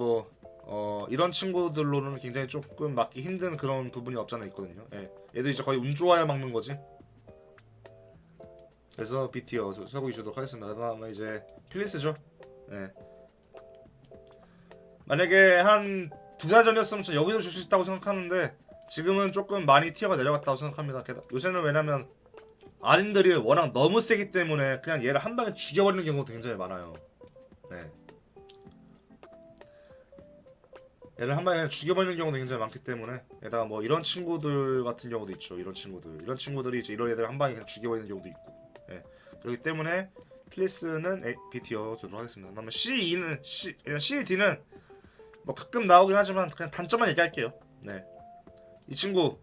이런 친구들로는 굉장히 조금 막기 힘든 그런 부분이 없잖아 있거든요. 예. 얘들 이제 거의 운 좋아야 막는 거지. 그래서 B티어 쇠고기 주도록 하겠습니다. 그다음에 이제 필리스죠. 예. 만약에 한 2달 전이었으면 저 여기도 줄 수 있다고 생각하는데 지금은 조금 많이 티어가 내려갔다고 생각합니다. 요새는 왜냐면 아린들이 워낙 너무 세기 때문에 그냥 얘를 한 방에 죽여버리는 경우도 굉장히 많아요. 네. 얘를 한 방에 그냥 죽여버리는 경우도 굉장히 많기 때문에 게다가 뭐 이런 친구들 같은 경우도 있죠. 이런 친구들이 이제 이런 애들 한 방에 그냥 죽여버리는 경우도 있고. 네. 그렇기 때문에 필리스는 B티어 주도록 하겠습니다. 그다음에 CD는 뭐 가끔 나오긴 하지만 그냥 단점만 얘기할게요. 네, 이 친구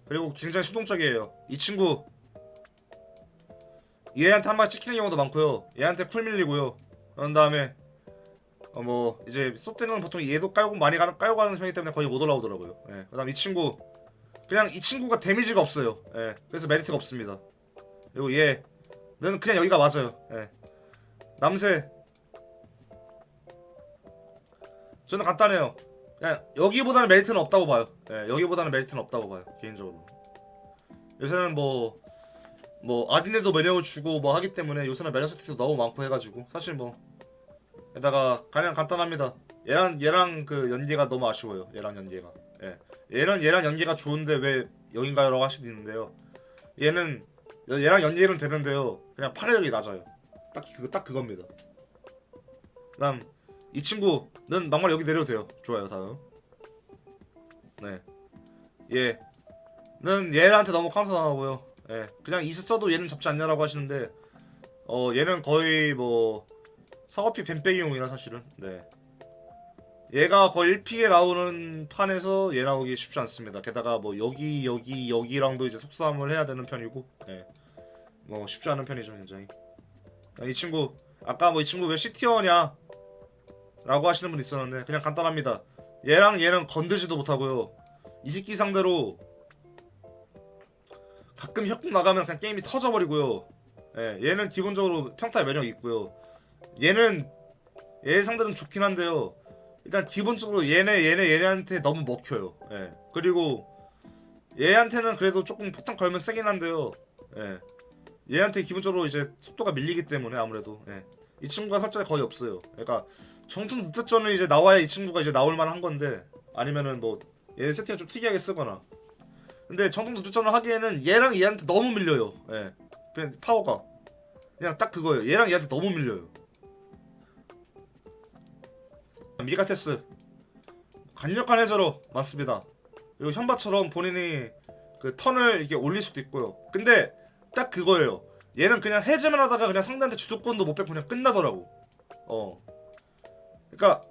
그리고 굉장히 수동적이에요. 이 친구 얘한테 한 방 찍히는 경우도 많고요. 얘한테 쿨 밀리고요. 그런 다음에 뭐 이제 쏙대는 보통 얘도 깔고 가는 편이기 때문에 거의 못 올라오더라고요. 예. 그다음 이 친구 그냥 이 친구가 데미지가 없어요. 예. 그래서 메리트가 없습니다. 그리고 얘는 그냥 여기가 맞아요. 예. 남새 저는 간단해요. 그냥 여기보다는 메리트는 없다고 봐요. 예. 여기보다는 메리트는 없다고 봐요. 개인적으로. 요새는 뭐 아딘에도 매력을 주고 뭐 하기 때문에 요새는 매력 세트도 너무 많고 해가지고 사실 뭐 게다가 그냥 간단합니다. 얘랑 그 연계가 너무 아쉬워요. 얘랑 연계가. 예. 얘랑 연계가 좋은데 왜 여긴가요라고 할 수도 있는데요. 얘랑 연계는 되는데요. 그냥 파괴력이 낮아요. 딱 그겁니다. 그다음 이 친구는 막말 여기 내려도 돼요. 좋아요. 다음. 네. 얘는 얘한테 너무 카운터 당하고요. 예. 그냥 이스 써도 얘는 잡지 않냐라고 하시는데 얘는 거의 뭐 사거피 뱀빼기용이라 사실은. 네. 얘가 거의 1픽에 나오는 판에서 얘 나오기 쉽지 않습니다. 게다가 뭐 여기랑도 이제 속싸움을 해야 되는 편이고, 예. 뭐 쉽지 않은 편이죠 굉장히. 이 친구 아까 뭐 이 친구 왜 CT어냐 라고 하시는 분 있었는데 그냥 간단합니다. 얘는 건들지도 못하고요. 이 새끼 상대로 가끔 협곡 나가면 그냥 게임이 터져버리고요. 예, 얘는 기본적으로 평타의 매력이 있고요. 얘 상대는 좋긴 한데요. 일단 기본적으로 얘네한테 너무 먹혀요. 예. 그리고 얘한테는 그래도 조금 폭탄 걸면 세긴 한데요. 예. 얘한테 기본적으로 이제 속도가 밀리기 때문에 아무래도 예. 이 친구가 살짝 거의 없어요. 그러니까 정통 늑대전은 이제 나와야 이 친구가 이제 나올 만한 건데 아니면은 뭐 얘 세팅을 좀 특이하게 쓰거나. 근데 정통 늑대전을 하기에는 얘랑 얘한테 너무 밀려요. 예. 그냥 파워가 그냥 딱 그거예요. 얘랑 얘한테 너무 밀려요. 미가테스 강력한 해저로 맞습니다. 그리고 현바처럼 본인이 그 턴을 이렇게 올릴 수도 있고요. 근데 딱 그거예요. 얘는 그냥 해제만 하다가 그냥 상대한테 주도권도 못 뺏고 그냥 끝나더라고. 그러니까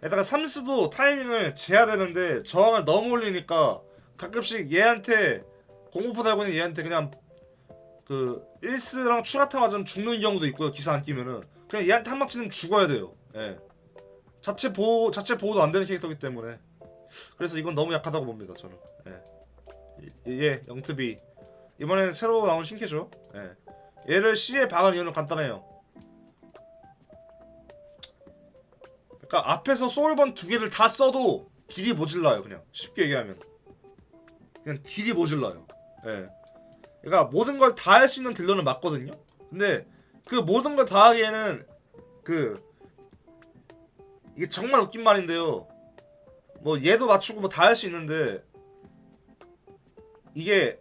게다가 삼스도 타이밍을 재야 되는데 저항을 너무 올리니까 가끔씩 얘한테 공포포 달고 있는 얘한테 그냥 그 1스랑 추가타 맞으면 죽는 경우도 있고요. 기사 안 끼면은 그냥 얘한테 한 방 치면 죽어야 돼요. 예. 자체 보호도 안 되는 캐릭터이기 때문에 그래서 이건 너무 약하다고 봅니다 저는. 예. 영트비 이번엔 새로 나온 신캐죠. 예. 얘를 C에 박은 이유는 간단해요. 그러니까 앞에서 소울번 2개를 다 써도 딜이 모질라요. 그냥 쉽게 얘기하면 그냥 딜이 모질라요. 예. 그러니까 모든 걸 다 할 수 있는 딜러는 맞거든요. 근데 그 모든 걸 다 하기에는 이게 정말 웃긴 말인데요. 뭐 얘도 맞추고 뭐 다 할 수 있는데 이게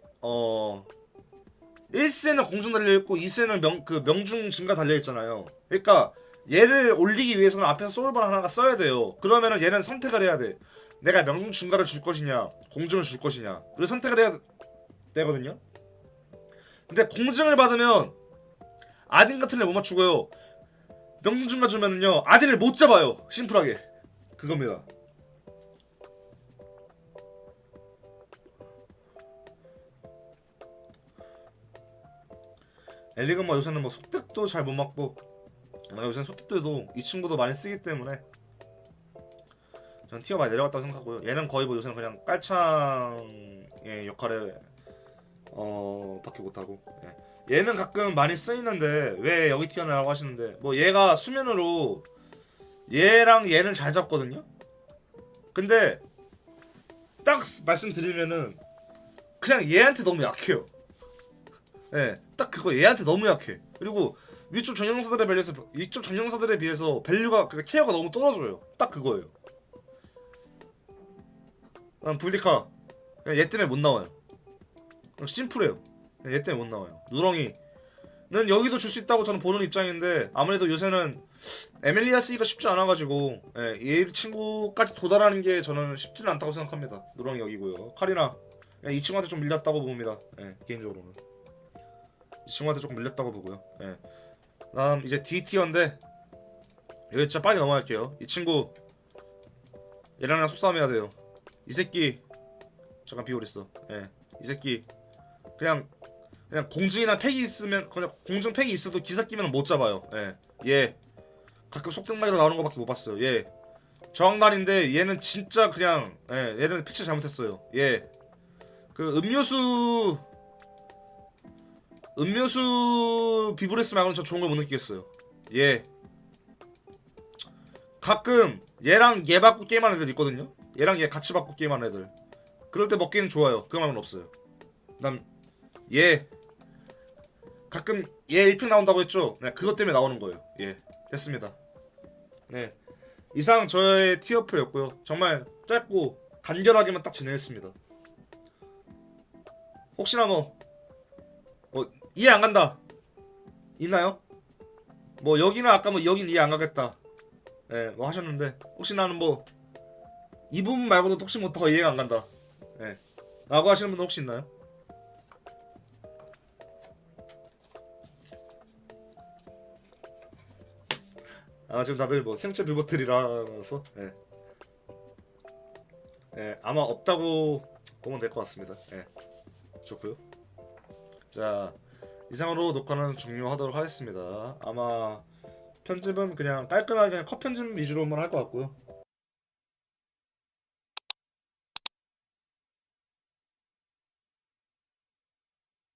1세는 공중 달려있고 2세는 명중 증가 달려있잖아요. 그러니까 얘를 올리기 위해서는 앞에서 소울번 하나가 써야 돼요. 그러면은 얘는 선택을 해야 돼. 내가 명중 증가를 줄 것이냐 공중을 줄 것이냐 그래서 선택을 해야 되거든요. 근데 공증을 받으면 아딘 같은 애 못 맞추고요. 명중 증가 주면은요 아딘을 못 잡아요. 심플하게 그겁니다. 엘릭은 뭐 요새는 뭐 속덱도 잘 못 맞고 요새는 속덱들도 이 친구도 많이 쓰기 때문에 전 티어 많이 내려갔다고 생각하고요. 얘는 거의 뭐 요새는 그냥 깔창의 역할을 밖에 못하고. 예. 얘는 가끔 많이 쓰이는데 왜 여기 티어냐라고 하시는데 뭐 얘가 수면으로 얘랑 얘는 잘 잡거든요. 근데 딱 말씀드리면은 그냥 얘한테 너무 약해요. 예, 딱 그거 얘한테 너무 약해. 그리고 위쪽 전형사들에 비해서 밸류가 케어가 너무 떨어져요. 딱 그거예요. 불디카 그냥 얘 때문에 못 나와요. 심플해요. 얘 때문에 못 나와요. 누렁이는 여기도 줄 수 있다고 저는 보는 입장인데 아무래도 요새는 에멜리아 쓰기가 쉽지 않아가지고 얘 친구까지 도달하는 게 저는 쉽지는 않다고 생각합니다. 누렁이 여기고요. 카리나 이 친구한테 좀 밀렸다고 봅니다. 개인적으로는 이 친구한테 조금 밀렸다고 보고요. 다음 이제 D티어인데 여기 진짜 빨리 넘어갈게요. 이 친구 얘랑 속싸움해야 돼요. 이 새끼 잠깐 비오랬어. 이 새끼 그냥 공중이나 팩이 있으면 그냥 공중 팩이 있어도 기사 끼면 못 잡아요. 얘 가끔 속등마이로 나오는 거밖에 못 봤어요. 예. 저항단인데 얘는 진짜 그냥 얘는 패치 잘못했어요. 예. 그 음료수 비브레스 말고는 저 좋은 걸 못 느끼겠어요. 예. 가끔 얘랑 얘 받고 게임하는 애들 있거든요. 얘랑 얘 같이 받고 게임하는 애들. 그럴 때 먹기는 좋아요. 그 말은 없어요. 그다음 얘 가끔 얘 1픽 나온다고 했죠. 네, 그것 때문에 나오는 거예요. 예, 됐습니다. 네, 이상 저의 티어프였고요. 정말 짧고 간결하게만 딱 진행했습니다. 혹시나 이해 안 간다 있나요? 뭐 여기는 아까 뭐 여긴 이해 안 가겠다. 예, 뭐 하셨는데 혹시 나는 뭐 이 부분 말고도 혹시 뭐 더 이해가 안 간다. 예, 라고 하시는 분 혹시 있나요? 아 지금 다들 뭐 생체 빌보틀이라서 아마 없다고 보면 될 것 같습니다. 좋고요. 자 이상으로 녹화는 종료하도록 하겠습니다. 아마 편집은 그냥 깔끔하게 컷 편집 위주로만 할 것 같고요.